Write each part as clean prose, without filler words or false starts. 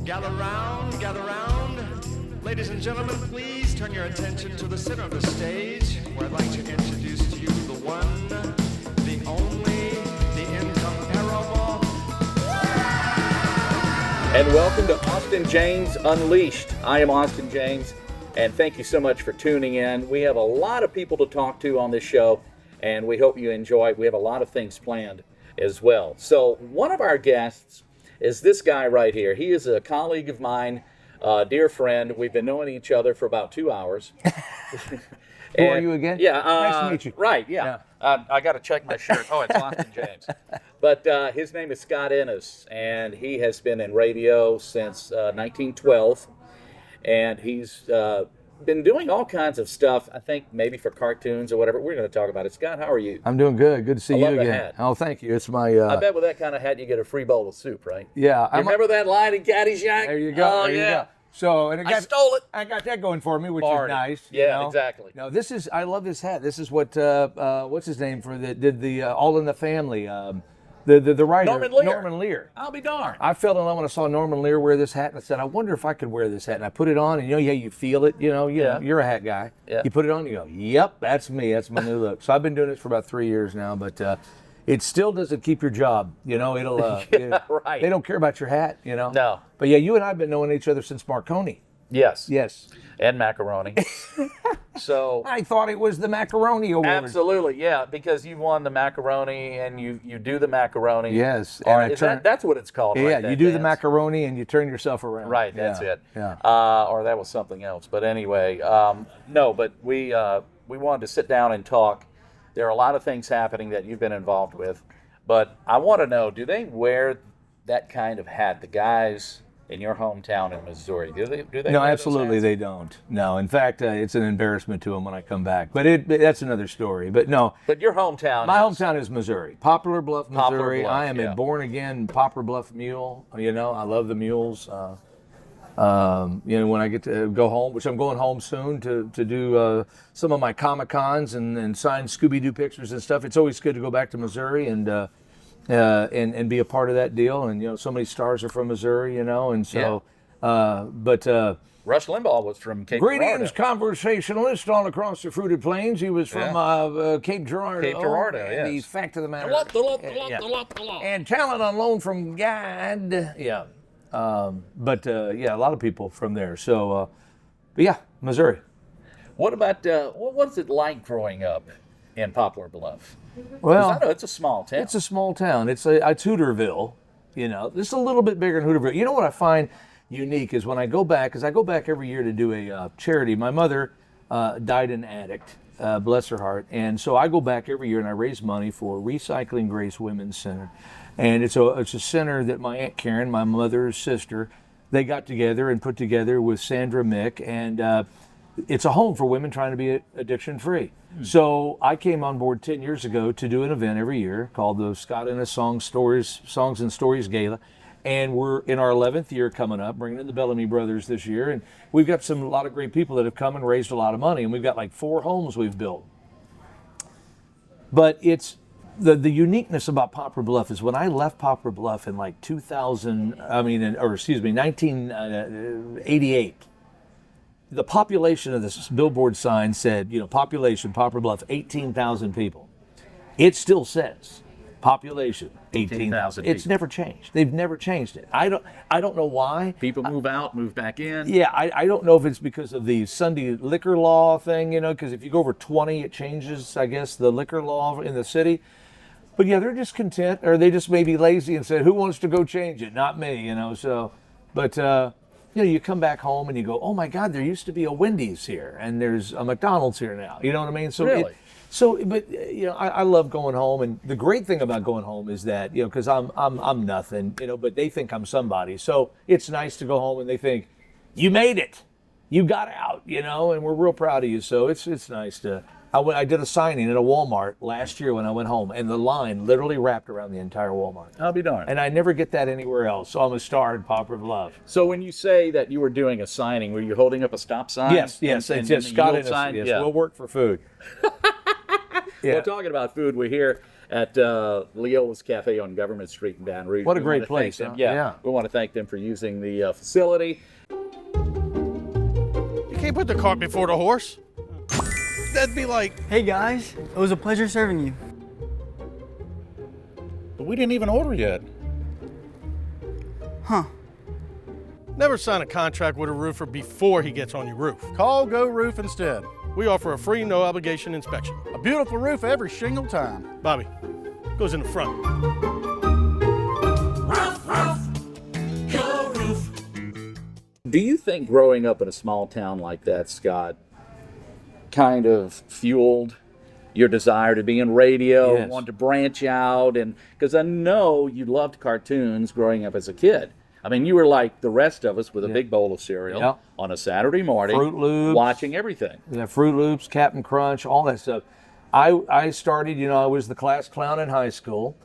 Gather round, gather round. Ladies and gentlemen, please turn your attention to the center of the stage, where I'd like to introduce to you the one, the only, the incomparable. And welcome to Austin James Unleashed. I am Austin James, and thank you so much for tuning in. We have a lot of people to talk to on this show, and we hope you enjoy it. We have a lot of things planned as well. So one of our guests is this guy right here. He is a colleague of mine, dear friend. We've been knowing each other for about 2 hours. Who are you again? Yeah. Nice to meet you. Right, yeah. I got to check my shirt. Oh, it's Austin James. But his name is Scott Ennis, and he has been in radio since 1912. And he's been doing all kinds of stuff, I think maybe for cartoons or whatever. We're going to talk about it. Scott, how are you? I'm doing good. Good to see I you love the again. hat. Oh, thank you. It's my. I bet with that kind of hat you get a free bowl of soup, right? Yeah. You remember that line in Caddyshack? There you go. Oh, there yeah. you go. So, and I stole it. I got that going for me, which Barney. is nice. Yeah, exactly. No, this is. I love this hat. This is what. What's his name for the did the All in the Family. The writer Norman Lear. I'll be darned. I fell in love when I saw Norman Lear wear this hat, and I said, I wonder if I could wear this hat. And I put it on, and you feel it. Yeah. You're a hat guy. Yeah. You put it on, you go, yep, that's me. That's my new look. So I've been doing this for about 3 years now, but it still doesn't keep your job. It'll. Right. They don't care about your hat. No. But yeah, you and I have been knowing each other since Marconi. Yes. Yes. And macaroni. So. I thought it was the macaroni award. Absolutely, yeah, because you won the macaroni and you do the macaroni. Yes. Or and that's what it's called, yeah, right? you that do the dance? macaroni and you turn yourself around. Right, that's Yeah, it. Yeah. Or that was something else. But anyway, no, but we wanted to sit down and talk. There are a lot of things happening that you've been involved with. But I want to know, do they wear that kind of hat, the guys in your hometown in Missouri? Do they No, wear those absolutely hats? they don't. No, in fact, it's an embarrassment to them when I come back. But that's another story. But no, But your hometown my is- hometown is Missouri, Poplar Bluff, Missouri. Poplar Bluff, I am yeah. a born-again Poplar Bluff mule. I love the mules. When I get to go home, which I'm going home soon to do some of my Comic-Cons and sign Scooby-Doo pictures and stuff. It's always good to go back to Missouri and be a part of that deal. And so many stars are from Missouri, and so. Rush Limbaugh was from Cape Greetings, Girardeau. conversationalist all across the fruited plains. He was from Cape Girardeau. Cape Girardeau, And yes. the fact of the matter. Yeah. And talent on loan from God. Yeah. A lot of people from there. So, Missouri. What about what's it like growing up in Poplar Bluff? 'Cause Well, I know it's a small town. it's a small town. It's Hooterville. It's a little bit bigger than Hooterville. You know what I find unique is when I go back, because I go back every year to do a charity. My mother died an addict, bless her heart, and so I go back every year and I raise money for Recycling Grace Women's Center, and it's a center that my Aunt Karen, my mother's sister, they got together and put together with Sandra Mick, and it's a home for women trying to be addiction free. So I came on board 10 years ago to do an event every year called the Scott Ennis Songs and Stories Gala. And we're in our 11th year coming up, bringing in the Bellamy Brothers this year. And we've got a lot of great people that have come and raised a lot of money. And we've got like 4 homes we've built. But it's the uniqueness about Poplar Bluff is when I left Poplar Bluff in like 1988, the population of this billboard sign said, population, Poplar Bluff, 18,000 people. It still says population, 18,000. It's people. never changed. They've never changed it. I don't know why. People move out, move back in. Yeah, I don't know if it's because of the Sunday liquor law thing, because if you go over 20, it changes, I guess, the liquor law in the city. But yeah, they're just content, or they just may be lazy and said, who wants to go change it? Not me, so. But, you come back home and you go, oh my God, there used to be a Wendy's here, and there's a McDonald's here now. You know what I mean? So Really? I love going home, and the great thing about going home is that because I'm nothing, but they think I'm somebody. So it's nice to go home and they think you made it, you got out, and we're real proud of you. So it's nice to. I did a signing at a Walmart last year when I went home, and the line literally wrapped around the entire Walmart. I'll be darned. And I never get that anywhere else. So I'm a star in Poplar Bluff. So when you say that you were doing a signing, were you holding up a stop sign? Yes. And It's just Scott yield Ennis. sign? Yes, Yeah. we'll work for food. Yeah. Well, talking about food, we're here at Leola's Cafe on Government Street in Baton Rouge. What a We great wanna thank place, them. huh? Yeah, Yeah. we want to thank them for using the facility. You can't put the cart before the horse. That'd be like, Hey guys, it was a pleasure serving you. But we didn't even order yet. never sign a contract with a roofer before he gets on your roof. Call Go Roof instead. We offer a free, no obligation inspection. A beautiful roof every shingle time. Bobby, goes in the front. Do you think growing up in a small town like that, Scott, kind of fueled your desire to be in radio, Yes. want to branch out? And because I know you loved cartoons growing up as a kid. I mean, you were like the rest of us with a big bowl of cereal Yeah. on a Saturday morning, Fruit Loops. watching everything. Yeah, Fruit Loops, Captain Crunch, all that stuff. I started, I was the class clown in high school.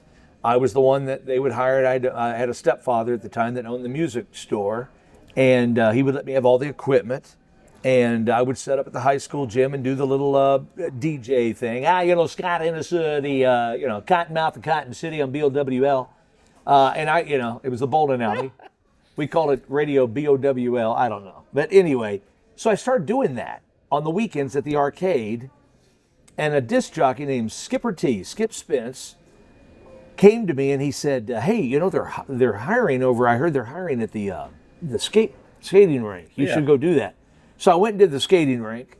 I was the one that they would hire. I had a stepfather at the time that owned the music store, and he would let me have all the equipment. And I would set up at the high school gym and do the little DJ thing. Scott Innes, the Cottonmouth and Cotton City on BOWL. And it was the Bolden Alley. We called it Radio BOWL. I don't know. But anyway, so I started doing that on the weekends at the arcade. And a disc jockey named Skipper T, Skip Spence, came to me and he said, "Hey, they're hiring over. I heard they're hiring at the skating rink. You should go do that." So I went and did the skating rink,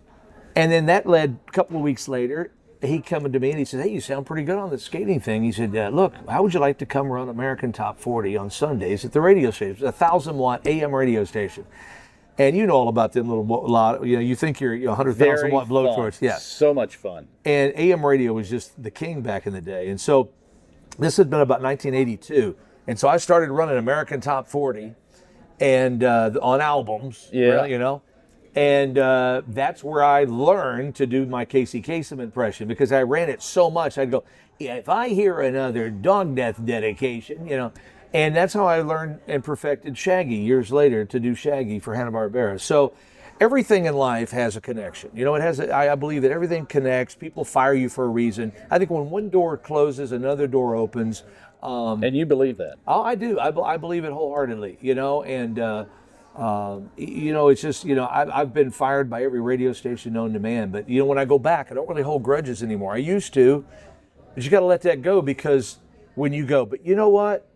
and then that led a couple of weeks later. He coming to me and he said, "Hey, you sound pretty good on the skating thing." He said, "Look, how would you like to come run American Top 40 on Sundays at the radio station, 1,000-watt AM radio station?" And you know all about them little lot. You think you're 100,000 watt blowtorch. Yeah. So much fun. And AM radio was just the king back in the day. And so this had been about 1982. And so I started running American Top 40 and on albums. Yeah. And that's where I learned to do my Casey Kasem impression, because I ran it so much. I'd go, "Yeah, if I hear another Dog Death dedication, And that's how I learned and perfected Shaggy years later, to do Shaggy for Hanna-Barbera. So everything in life has a connection. I believe that everything connects. People fire you for a reason. I think when one door closes, another door opens. And you believe that? Oh, I do. I believe it wholeheartedly, And, it's just, I've been fired by every radio station known to man. But, when I go back, I don't really hold grudges anymore. I used to. But you got to let that go, because when you go, but you know what?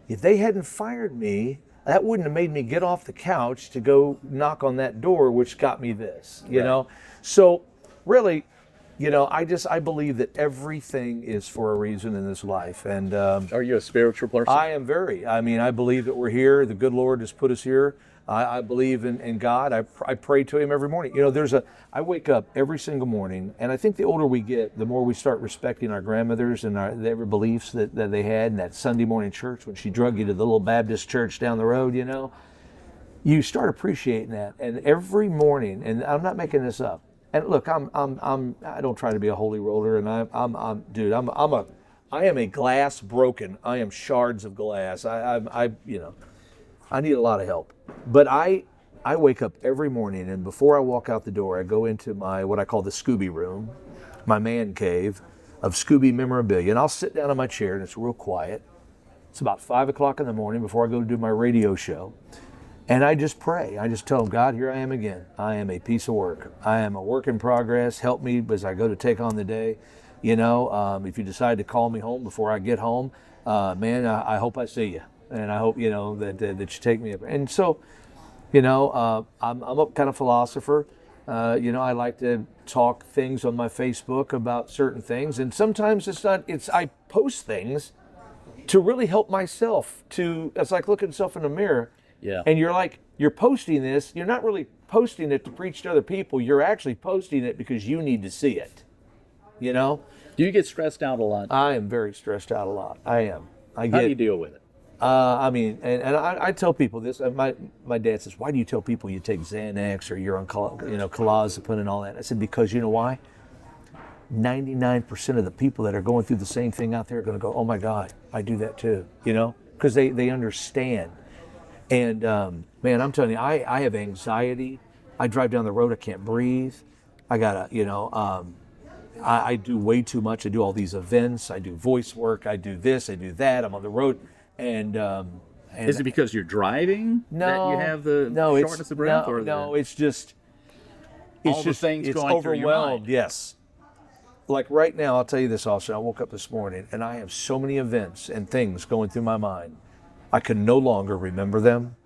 If they hadn't fired me, that wouldn't have made me get off the couch to go knock on that door, which got me this, So really, I believe that everything is for a reason in this life. And Are you a spiritual person? I am very. I believe that we're here. The good Lord has put us here. I believe in God. I pray to Him every morning. I wake up every single morning, and I think the older we get, the more we start respecting our grandmothers and their beliefs that they had in that Sunday morning church when she drug you to the little Baptist church down the road. You start appreciating that. And every morning, and I'm not making this up. And look, I don't try to be a holy roller, and I am a glass broken. I am shards of glass. I need a lot of help. But I wake up every morning, and before I walk out the door, I go into my, what I call the Scooby room, my man cave of Scooby memorabilia. And I'll sit down in my chair, and it's real quiet. It's about 5 o'clock in the morning before I go to do my radio show. And I just pray. I just tell them, "God, here I am again. I am a piece of work. I am a work in progress. Help me as I go to take on the day. If you decide to call me home before I get home, man, I hope I see you. And I hope, that you take me up." And so, I'm a kind of philosopher. I like to talk things on my Facebook about certain things. And sometimes I post things to really help myself. It's like looking at yourself in the mirror. Yeah. And you're posting this. You're not really posting it to preach to other people. You're actually posting it because you need to see it. Do you get stressed out a lot? I am very stressed out a lot. I am. How do you deal with it? I tell people this. My dad says, "Why do you tell people you take Xanax or you're on clozapine and all that?" I said, "Because you know why? 99% of the people that are going through the same thing out there are going to go, 'Oh my God, I do that too,' because they understand." And man, I'm telling you, I have anxiety. I drive down the road, I can't breathe. I got I do way too much. I do all these events. I do voice work. I do this. I do that. I'm on the road, and Is it because you're driving that you have the shortness of breath? No, it's just all the things it's going through your overwhelmed. mind? Yes. Like right now, I'll tell you this, Austin. I woke up this morning and I have so many events and things going through my mind. I can no longer remember them.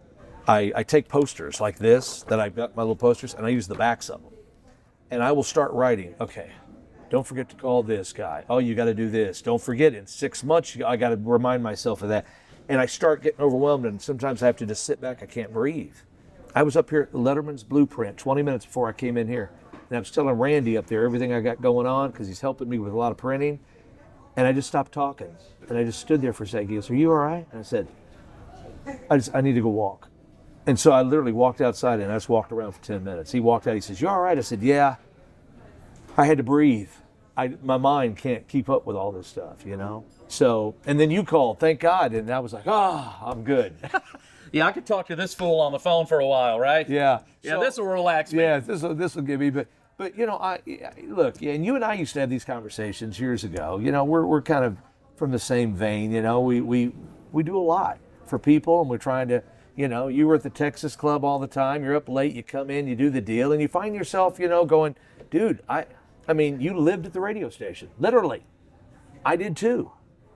I take posters like this that I've got my little posters, and I use the backs of them. And I will start writing. Okay, don't forget to call this guy. Oh, you got to do this. Don't forget, in 6 months, I got to remind myself of that. And I start getting overwhelmed, and sometimes I have to just sit back. I can't breathe. I was up here at Letterman's Blueprint 20 minutes before I came in here. And I was telling Randy up there everything I got going on because he's helping me with a lot of printing. And I just stopped talking. And I just stood there for a second. He goes, "Are you all right?" And I said, I need to go walk. And so I literally walked outside and I just walked around for 10 minutes. He walked out. He says, "You all right?" I said, "Yeah." I had to breathe. My mind can't keep up with all this stuff, you know? So, and then you called, thank God. And I was like, I'm good. Yeah, I could talk to this fool on the phone for a while, right? Yeah. Yeah, this will relax me. Yeah, this will give me, but you know, look, yeah, and you and I used to have these conversations years ago. You know, we're kind of from the same vein. You know, we do a lot for people, and we're trying to. You know, you were at the Texas Club all the time. You're up late. You come in, you do the deal, and you find yourself, you know, going, dude, I mean, you lived at the radio station, literally. I did too,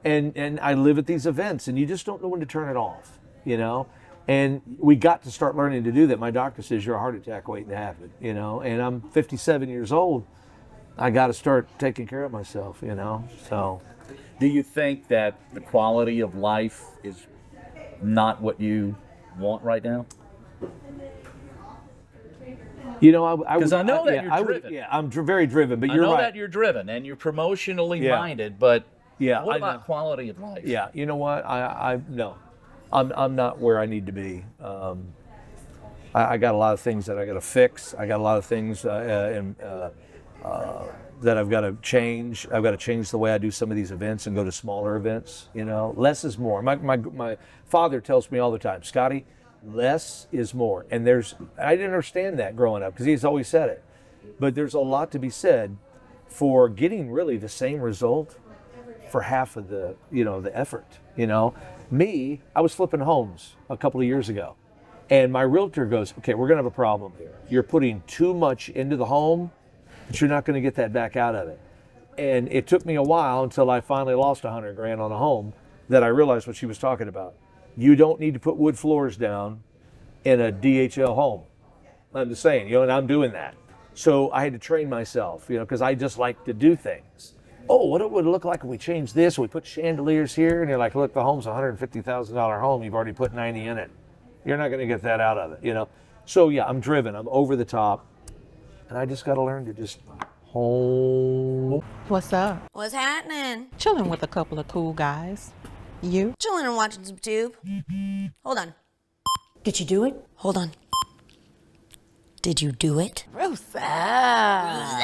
and I live at these events, and you just don't know when to turn it off. You know. And we got to start learning to do that. My doctor says you're a heart attack waiting to happen, you know. And I'm 57 years old. I got to start taking care of myself, you know. So, do you think that the quality of life is not what you want right now? You know, because I know that you're driven. I'm very driven. But I you're know right. that you're driven and you're promotionally minded. But yeah, what about quality of life? Yeah, you know what? No. I'm not where I need to be. I got a lot of things that I got to fix. I got a lot of things that I've got to change. I've got to change the way I do some of these events and go to smaller events. You know, less is more. My father tells me all the time, Scotty, less is more. And I didn't understand that growing up because he's always said it. But there's a lot to be said for getting really the same result for half of the effort. You know. Me, I was flipping homes a couple of years ago, and my realtor goes, "Okay, we're gonna have a problem here. You're putting too much into the home, but you're not gonna get that back out of it." And it took me a while until I finally lost $100 grand on a home that I realized what she was talking about. You don't need to put wood floors down in a DHL home. I'm just saying, you know, and I'm doing that. So I had to train myself, you know, because I just like to do things. Oh, what it would look like if we changed this, we put chandeliers here, and you're like, look, the home's a $150,000 home, you've already put 90 in it. You're not gonna get that out of it, you know? So yeah, I'm driven, I'm over the top, and I just gotta learn to just hold. What's up? What's happening? Chilling with a couple of cool guys. You? Chilling and watching some tube. Hold on. Did you do it? Hold on. Did you do it? Roof's up.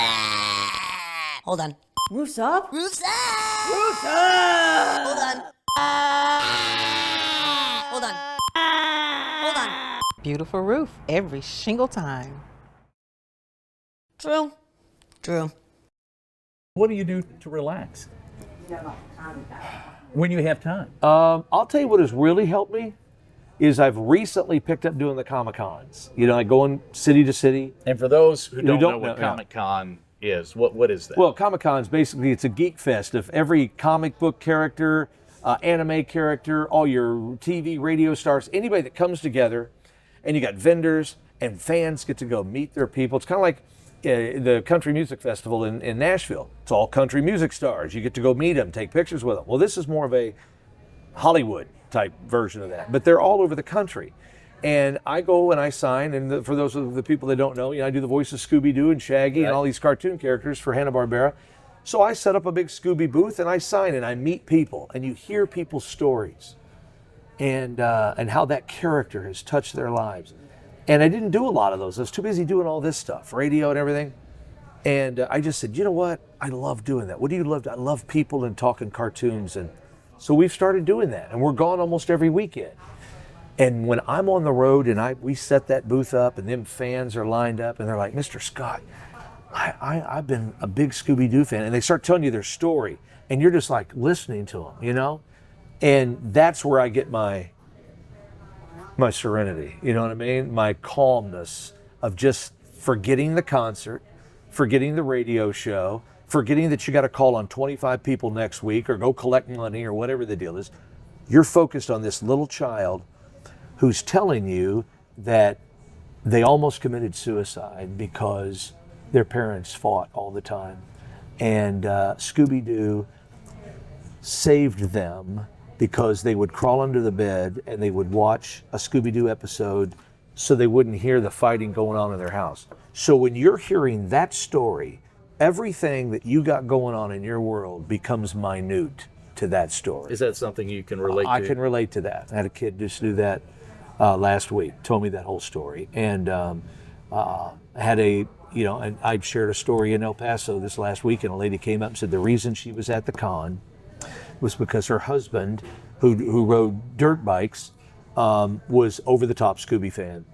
Hold on. Roof's up? Roof's up! Roof's up! Hold on. Hold on. Hold on. Beautiful roof every single time. True. True. What do you do to relax? When you have time? I'll tell you what has really helped me is I've recently picked up doing the Comic-Cons. You know, I go in city to city. And for those who don't know know, what Comic-Con is, what is that? Well, Comic-Con's basically, it's a geek fest of every comic book character, anime character, all your TV, radio stars, anybody that comes together, and you got vendors and fans get to go meet their people. It's kind of like the Country Music Festival in Nashville. It's all country music stars. You get to go meet them, take pictures with them. Well, this is more of a Hollywood type version of that, but they're all over the country. And I go and I sign, and for those of the people that don't know, you know, I do the voice of Scooby-Doo and Shaggy and all these cartoon characters for Hanna-Barbera. So I set up a big Scooby booth and I sign and I meet people and you hear people's stories and how that character has touched their lives. And I didn't do a lot of those. I was too busy doing all this stuff, radio and everything. And I just said, you know what? I love doing that. What do you love? I love people and talking cartoons. And so we've started doing that, and we're gone almost every weekend. And when I'm on the road and we set that booth up and them fans are lined up and they're like, Mr. Scott, I've been a big Scooby-Doo fan, and they start telling you their story, and you're just like listening to them, you know? And that's where I get my serenity, you know what I mean? My calmness of just forgetting the concert, forgetting the radio show, forgetting that you got to call on 25 people next week or go collect money or whatever the deal is. You're focused on this little child who's telling you that they almost committed suicide because their parents fought all the time. And Scooby-Doo saved them because they would crawl under the bed and they would watch a Scooby-Doo episode so they wouldn't hear the fighting going on in their house. So when you're hearing that story, everything that you got going on in your world becomes minute to that story. Is that something you can relate to? I can relate to that. I had a kid just do that last week, told me that whole story. And had a, you know, and I'd shared a story in El Paso this last week, and a lady came up and said the reason she was at the con was because her husband, who rode dirt bikes, was over the top Scooby fan.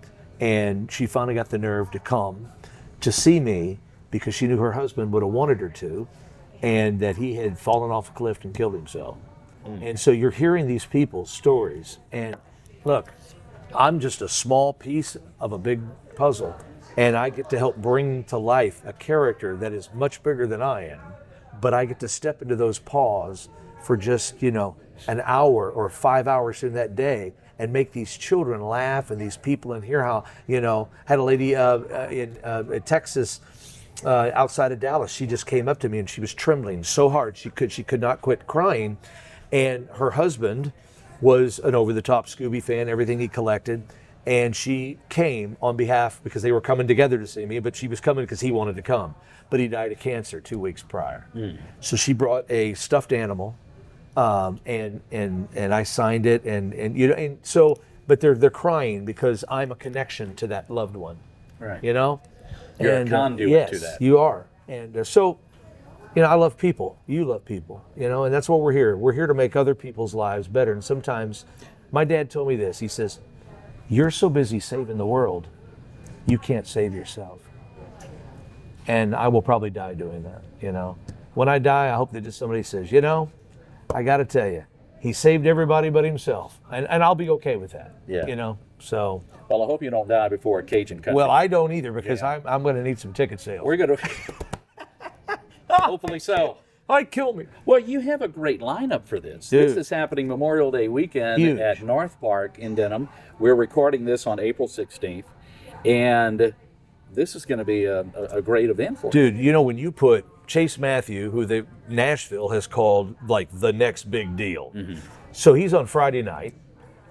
And she finally got the nerve to come to see me because she knew her husband would have wanted her to, and that he had fallen off a cliff and killed himself. And so you're hearing these people's stories. And look, I'm just a small piece of a big puzzle, and I get to help bring to life a character that is much bigger than I am. But I get to step into those paws for just, you know, an hour or 5 hours in that day and make these children laugh, and these people in here, how, you know, had a lady in Texas, outside of Dallas. She just came up to me and she was trembling so hard she could not quit crying. And her husband was an over-the-top Scooby fan, everything he collected. And she came on behalf, because they were coming together to see me, but she was coming because he wanted to come. But he died of cancer 2 weeks prior. So she brought a stuffed animal, and I signed it, and you know, and so, but they're crying because I'm a connection to that loved one. Right. You know? You're And, a conduit yes, to that. you are. And so, you know, I love people. You love people, you know, and that's what we're here. We're here to make other people's lives better. And sometimes, my dad told me this. He says, you're so busy saving the world, you can't save yourself. And I will probably die doing that, you know. When I die, I hope that just somebody says, you know, I got to tell you, he saved everybody but himself. And I'll be okay with that, Yeah. you know, so. Well, I hope you don't die before a Cajun country. Well, I don't either, because Yeah. I'm going to need some ticket sales. We're going to... Hopefully so. Kill me. Well, you have a great lineup for this. Dude. This is happening Memorial Day weekend Huge. at North Park in Denham. We're recording this on April 16th, and this is going to be a great event for you. Dude, you know, when you put Chase Matthew, who Nashville has called like the next big deal. So he's on Friday night,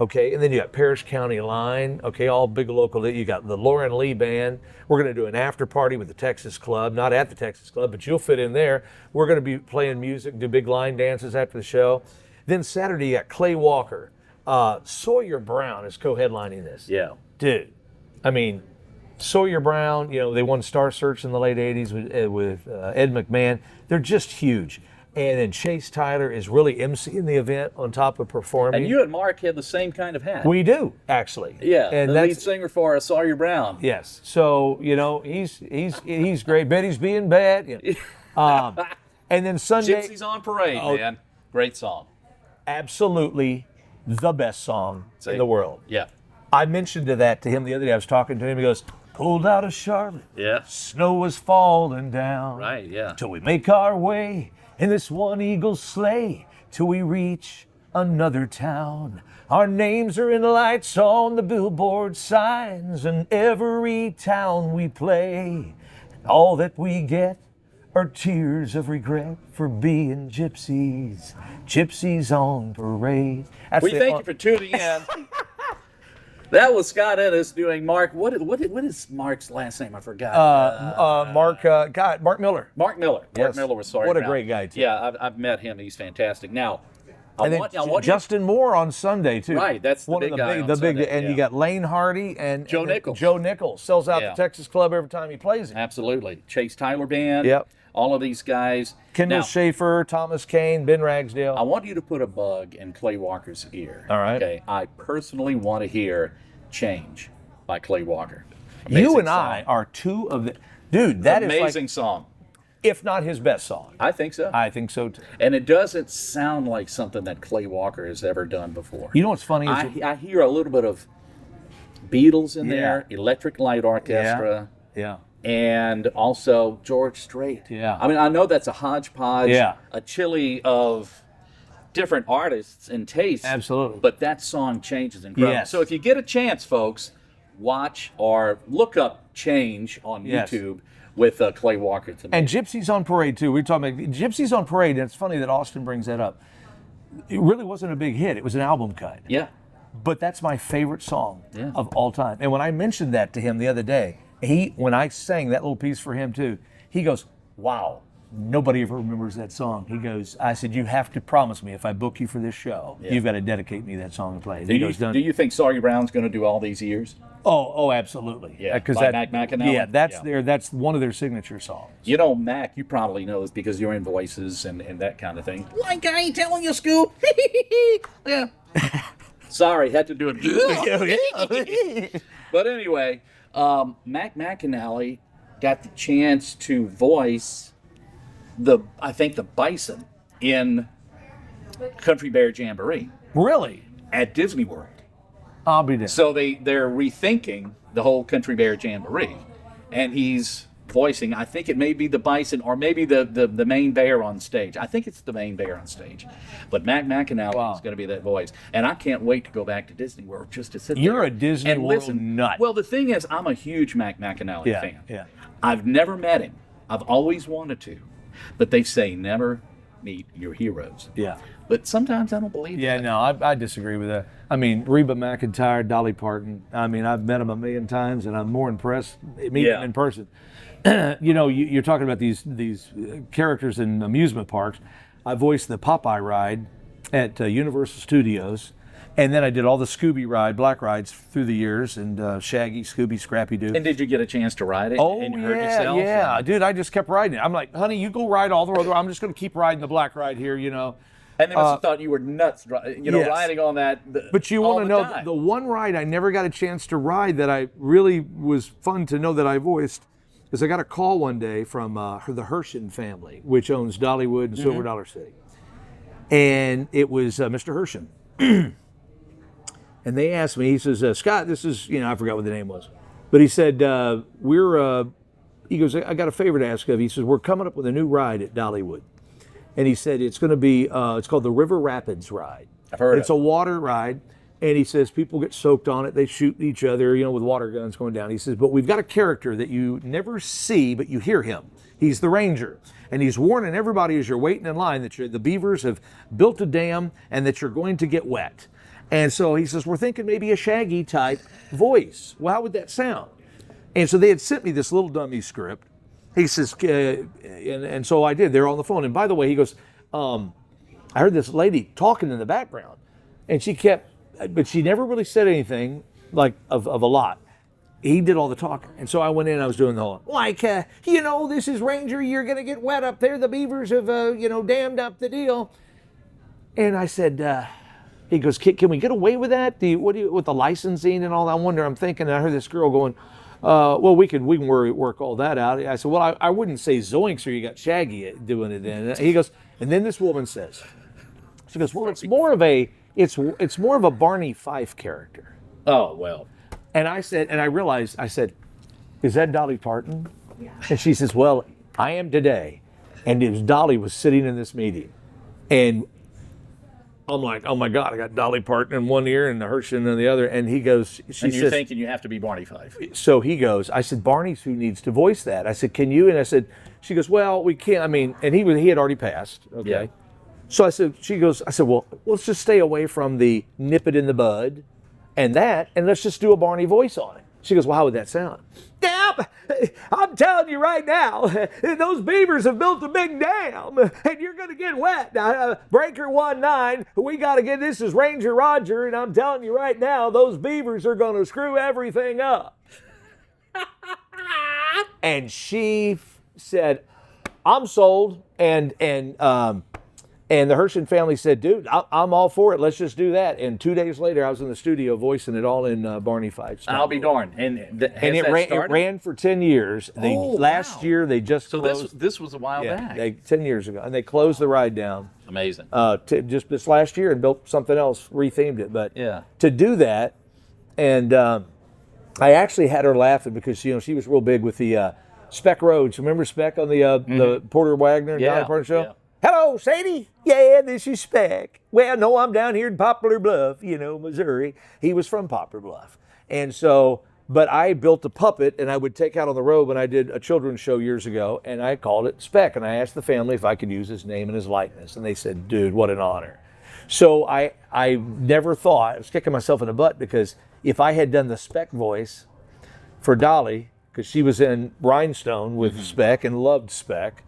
okay, and then you got Parrish County Line, okay, all big local. You got the Lauren Lee Band. We're going to do an after party with the Texas Club, not at the Texas Club, but you'll fit in there. We're going to be playing music, do big line dances after the show. Then Saturday, you got Clay Walker. Sawyer Brown is co-headlining this. Yeah. Dude, I mean, Sawyer Brown, you know, they won Star Search in the late 80s with Ed McMahon. They're just huge. And then Chase Tyler is really emceeing the event on top of performing. And you and Mark have the same kind of hat. We do, actually. Yeah, and the that's, lead singer for Sawyer Brown. Yes. So, you know, he's great. Betty's being bad. You know. And then Sunday. Gypsy's on Parade, Oh. man. Great song. Absolutely the best song See? in the world. Yeah. I mentioned that to him the other day. I was talking to him. He goes, pulled out of Charlotte. Yeah. Snow was falling down. Right, yeah. Till we make our way in this one eagle sleigh till we reach another town. Our names are in lights on the billboard signs in every town we play. And all that we get are tears of regret for being gypsies. Gypsies on parade. That's We it. thank you for tuning in. That was Scott Ennis doing Mark. What is Mark's last name? I forgot. Mark Miller. Mark Miller. Yes. Mark Miller was Sawyer What a Brown. great guy, too. Yeah, I've met him. He's fantastic. Now, And then Justin Moore on Sunday too. Right, that's the one big of the guy big, on the big, Sunday, and yeah. you got Lane Hardy and Joe and Nichols. Joe Nichols sells out Yeah. the Texas Club every time he plays it. Absolutely. Chase Tyler Band. Yep. All of these guys. Kendall Now, Schaefer, Thomas Kane, Ben Ragsdale. I want you to put a bug in Clay Walker's ear. All right. Okay. I personally want to hear Change by Clay Walker. You Amazing and I song. are two of the. Dude, that is Amazing like, song. if not his best song. I think so. I think so too. And it doesn't sound like something that Clay Walker has ever done before. You know what's funny? Is I hear a little bit of Beatles in Yeah. there, Electric Light Orchestra, yeah. and also George Strait. Yeah. I mean, I know that's a hodgepodge, Yeah. a chili of different artists and tastes. Absolutely. But that song changes incredible. Yes. So if you get a chance, folks, watch or look up Change on Yes. YouTube with Clay Walker. And Gypsies on Parade too. We're talking about Gypsies on Parade, and it's funny that Austin brings that up. It really wasn't a big hit. It was an album cut. yeah. But that's my favorite song Yeah. of all time. And when I mentioned that to him the other day, when I sang that little piece for him too, he goes, "Wow, nobody ever remembers that song." He goes, "I said, you have to promise me if I book you for this show, you've got to dedicate me that song to play." Do you think Soggy Brown's going to do all these years? Oh, absolutely. Yeah, because by Mac McAnally? Yeah, that's one of their signature songs. You know, Mac, you probably know this because you're in voices and that kind of thing. Like I ain't telling you, Scoop. Yeah. Sorry, had to do it. But anyway, Mac McAnally got the chance to voice the Bison in Country Bear Jamboree Really? at Disney World. I'll be there. So they're rethinking the whole Country Bear Jamboree, and he's voicing. I think it may be the bison or maybe the main bear on stage. I think it's the main bear on stage, but Mac McAnally is going to be that voice, and I can't wait to go back to Disney World just to sit there. You're a Disney and World listen. nut. Well, the thing is, I'm a huge Mac McAnally fan. Yeah. I've never met him. I've always wanted to, but they say never meet your heroes. Yeah. But sometimes I don't believe Yeah, that. no, I disagree with that. I mean, Reba McEntire, Dolly Parton. I mean, I've met them a million times, and I'm more impressed meeting them in person. You know, you're talking about these characters in amusement parks. I voiced the Popeye ride at Universal Studios, and then I did all the Scooby ride, black rides through the years, and Shaggy, Scooby, Scrappy Doo. And did you get a chance to ride it? Oh, and hurt yourself? yeah, dude, I just kept riding it. I'm like, honey, you go ride all the road. I'm just going to keep riding the black ride here, you know. And they must have thought you were nuts, Yes. riding on that. But you want to know, the one ride I never got a chance to ride that I really was fun to know that I voiced is I got a call one day from the Hershin family, which owns Dollywood and Silver Dollar City. And it was Mr. Hershin. And they asked me, he says, Scott, this is, I forgot what the name was. But he said, he goes, I got a favor to ask of you. He says, we're coming up with a new ride at Dollywood. And he said, it's going to be, it's called the River Rapids ride. I've heard It's a water ride. And he says, people get soaked on it. They shoot each other, with water guns going down. He says, but we've got a character that you never see, but you hear him. He's the ranger. And he's warning everybody as you're waiting in line that the beavers have built a dam and that you're going to get wet. And so he says, we're thinking maybe a Shaggy type voice. Well, how would that sound? And so they had sent me this little dummy script. He says, and so I did. They're on the phone. And by the way, he goes, I heard this lady talking in the background. And but she never really said anything like of a lot. He did all the talking. And so I went in, I was doing the whole, this is Ranger, you're going to get wet up there. The beavers have, dammed up the deal. And I said, he goes, can we get away with that? With the licensing and all that? I'm thinking, I heard this girl going, well, we can work all that out. I said, well, I wouldn't say zoinks or you got Shaggy doing it then. He goes, and then this woman says, she goes, well, it's more of a Barney Fife character. Oh, well. And I said, and I realized, I said, is that Dolly Parton? Yeah. And she says, well, I am today. And Dolly was sitting in this meeting. And I'm like, oh my God, I got Dolly Parton in one ear and the Hershin in the other. And he goes, and you're thinking you have to be Barney Fife. So he goes, I said, Barney's who needs to voice that. I said, can you? And I said, she goes, well, we can't. I mean, and he had already passed. Okay. Yeah. So I said, well, let's just stay away from the nip it in the bud and let's just do a Barney voice on it. She goes, well, how would that sound? Yep, I'm telling you right now, those beavers have built a big dam, and you're going to get wet. Now, Breaker 19, we got to get, this is Ranger Roger, and I'm telling you right now, those beavers are going to screw everything up. And she said, I'm sold, and And the Hershin family said, dude, I'm all for it. Let's just do that. And 2 days later, I was in the studio voicing it all in Barney Fife style. I'll be darned. And it ran for 10 years. Last year, they just So closed. this was a while back. 10 years ago. And they closed the ride down. Amazing. Just this last year and built something else, rethemed it. But Yeah. to do that, and I actually had her laughing because she was real big with the Speck Rhodes. Remember Speck on the Porter Wagner Dolly Parton show? Yeah. Hello, Sadie. Yeah, this is Speck. Well, no, I'm down here in Poplar Bluff, Missouri. He was from Poplar Bluff. And so, but I built a puppet and I would take out on the road when I did a children's show years ago, and I called it Speck. And I asked the family if I could use his name and his likeness. And they said, dude, what an honor. So I never thought, I was kicking myself in the butt because if I had done the Speck voice for Dolly, because she was in Rhinestone with Speck and loved Speck,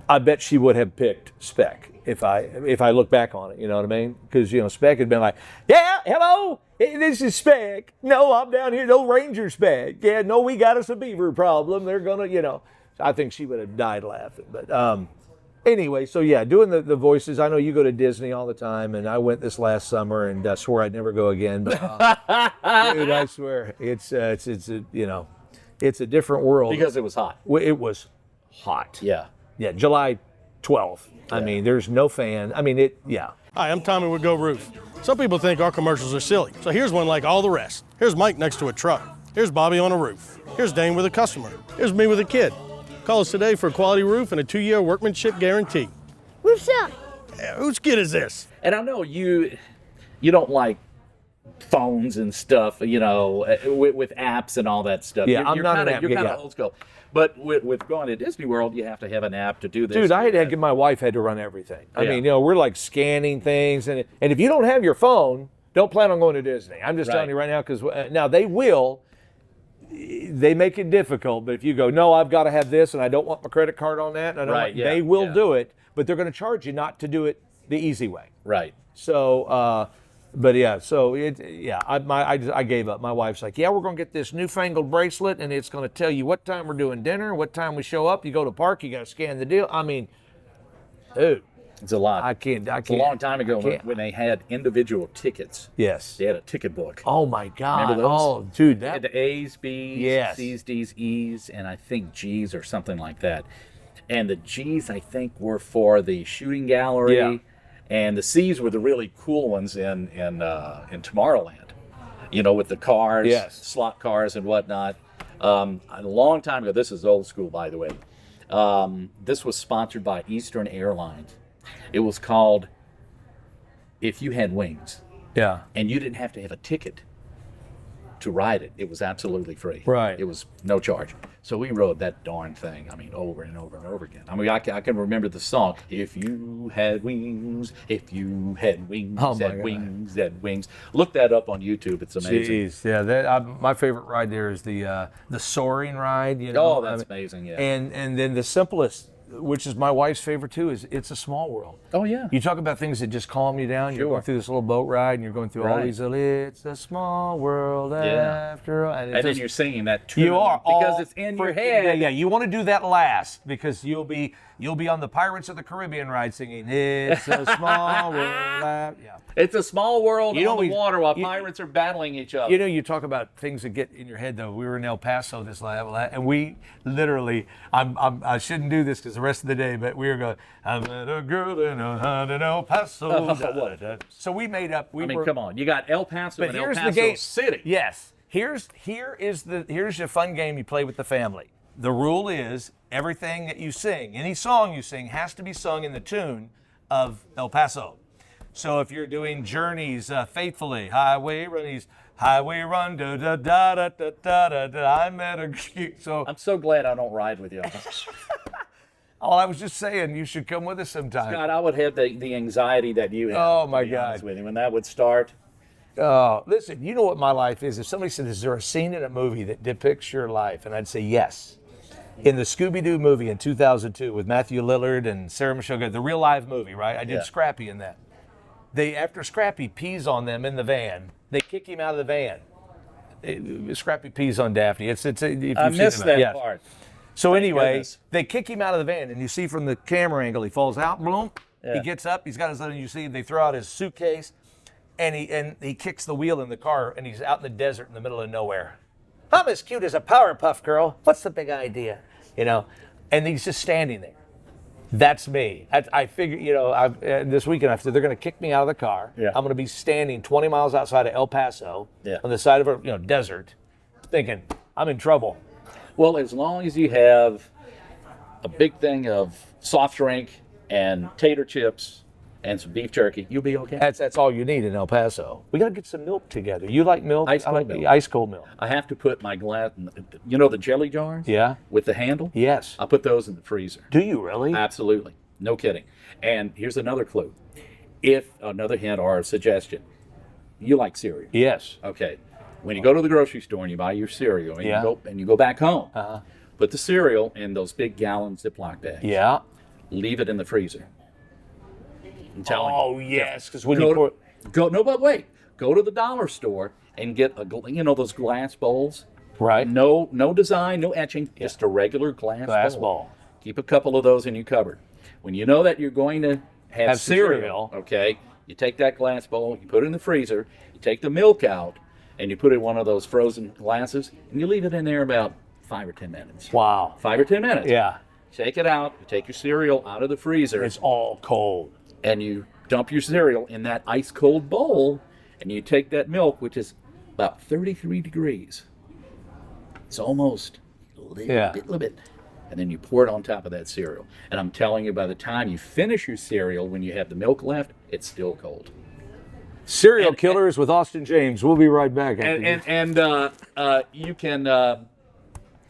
I bet she would have picked Speck if I look back on it, you know what I mean? Because, Speck had been like, yeah, hello, this is Speck. No, I'm down here, no Ranger Speck. Yeah, no, we got us a beaver problem. They're going to, I think she would have died laughing. But anyway, so yeah, doing the voices. I know you go to Disney all the time, and I went this last summer and swore I'd never go again. But dude, I swear, it's a different world. Because it was hot. It was hot. Yeah. Yeah, July 12th. I mean, there's no fan. I mean, Hi, I'm Tommy with Go Roof. Some people think our commercials are silly, so here's one like all the rest. Here's Mike next to a truck. Here's Bobby on a roof. Here's Dane with a customer. Here's me with a kid. Call us today for a quality roof and a 2-year workmanship guarantee. Roof's up. Whose kid is this? And I know you don't like phones and stuff, with apps and all that stuff. Yeah, I'm not an app You're guy, kind of yeah. old school. But with going to Disney World, you have to have an app to do this. dude, I had to my wife had to run everything. I Yeah. mean, we're like scanning things, and if you don't have your phone, don't plan on going to Disney. I'm just telling you right now, because now they make it difficult. But if you go, no, I've got to have this, and I don't want my credit card on that, and I don't Right, want, yeah, they will yeah. do it, but they're going to charge you not to do it the easy way. Right. So, but yeah, so I gave up. My wife's like, yeah, we're going to get this newfangled bracelet, and it's going to tell you what time we're doing dinner, what time we show up. You go to the park, you got to scan the deal. I mean, dude, It's a lot. I can't. It's a long time ago when they had individual tickets. Yes. They had a ticket book. Oh my God. Remember those? Oh, dude, They had that. the A's, B's, Yes. C's, D's, E's, and I think G's or something like that. And the G's, I think, were for the shooting gallery. Yeah. And the C's were the really cool ones in Tomorrowland, with the cars, Yes. slot cars and whatnot. A long time ago, this is old school, by the way. This was sponsored by Eastern Airlines. It was called If You Had Wings, Yeah. and you didn't have to have a ticket to ride it. It was absolutely free. Right. It was no charge. So we rode that darn thing, over and over and over again. I can remember the song, If You Had Wings, If You Had Wings, Oh, my had God. wings, had wings. Look that up on YouTube. It's amazing. Jeez. Yeah. My favorite ride there is the soaring ride. Oh, that's amazing, yeah. And then the simplest, which is my wife's favorite too, is It's a Small World. Oh, yeah. You talk about things that just calm you down. You're Sure. going through this little boat ride, and you're going through all Right. these little, it's a small world after all. And then you're singing that tune. You are because all it's in your freaking- head. Yeah. You want to do that last because you'll be on the Pirates of the Caribbean ride singing "It's a Small World." Yeah. It's a small world You know, on the we- water while you- pirates are battling each other. You talk about things that get in your head though. We were in El Paso this last, and we literally, I shouldn't do this because the rest of the day, but we were going, I met a girl in El Paso. So we made up. come on. You got El Paso But and El here's Paso the game. City. Yes. Here's your fun game you play with the family. The rule is everything that you sing, any song you sing, has to be sung in the tune of El Paso. So if you're doing Journeys, Faithfully, Highway Run, da da da da da da da. I met a. So I'm so glad I don't ride with you. I was just saying, you should come with us sometime. God, I would have the anxiety that you have. Oh, my to be honest God. With you. When that would start. Listen, you know what my life is. If somebody said, is there a scene in a movie that depicts your life? And I'd say yes. In the Scooby-Doo movie in 2002 with Matthew Lillard and Sarah Michelle Gellar, the real live movie, right? I did Yeah. Scrappy in that. After Scrappy pees on them in the van, they kick him out of the van. Scrappy pees on Daphne. If you've I seen missed it, that yes. part. So anyway, goodness. they kick him out of the van, and you see from the camera angle, he falls out, boom, Yeah. He gets up, he's got his, you see, they throw out his suitcase, and he kicks the wheel in the car, and he's out in the desert in the middle of nowhere. I'm as cute as a Powerpuff Girl. What's the big idea? You know, and he's just standing there. That's me. I figure, you know, this weekend after they're going to kick me out of the car. Yeah. I'm going to be standing 20 miles outside of El Paso Yeah. on the side of a desert, thinking I'm in trouble. Well, as long as you have a big thing of soft drink and tater chips and some beef jerky, you'll be okay. That's all you need in El Paso. We got to get some milk together. You like milk? Ice I cold like milk. the ice cold milk. I have to put my glass, you know the jelly jars? Yeah. With the handle? Yes. I put those in the freezer. Do you really? Absolutely. No kidding. And here's another clue. Another hint or a suggestion. You like cereal. Yes. Okay. When you go to the grocery store and you buy your cereal and, Yeah. you go back home, Uh-huh. put the cereal in those big gallon Ziploc bags. Yeah. Leave it in the freezer. I'm telling you. Oh yes, because when Go you to, pour, but wait. Go to the dollar store and get those glass bowls. right, No design, no etching, just a regular glass bowl. Keep a couple of those in your cupboard. When you know that you're going to have cereal. okay, you take that glass bowl, you put it in the freezer, you take the milk out, and you put it in one of those frozen glasses, and you leave it in there about 5 or 10 minutes. Wow. 5 or 10 minutes. Yeah. Take it out, you take your cereal out of the freezer, It's all cold. and you dump your cereal in that ice cold bowl, and you take that milk, which is about 33 degrees. It's almost a little bit. And then you pour it on top of that cereal. And I'm telling you, by the time you finish your cereal, when you have the milk left, it's still cold. Serial Killers with Austin James. We'll be right back.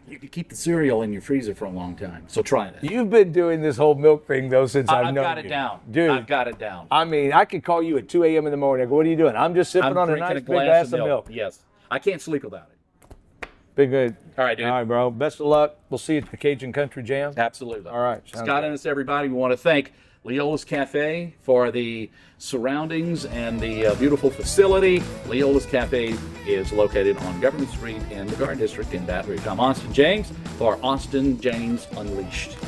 You can keep the cereal in your freezer for a long time. So try that. You've been doing this whole milk thing though since I've I've known got it you. down. Dude. I've got it down. I mean, I could call you at 2 a.m. in the morning. I go, what are you doing? I'm just sipping I'm on a drinking nice a big glass glass of of milk. Yes. I can't sleep without it. Big good. All right, dude. All right, bro. Best of luck. We'll see you at the Cajun Country Jam. Absolutely. All right. Sounds Scott good. and us, everybody, we want to thank Leola's Cafe for the surroundings and the beautiful facility. Leola's Cafe is located on Government Street in the Garden District in Baton Rouge. I'm Austin James for Austin James Unleashed.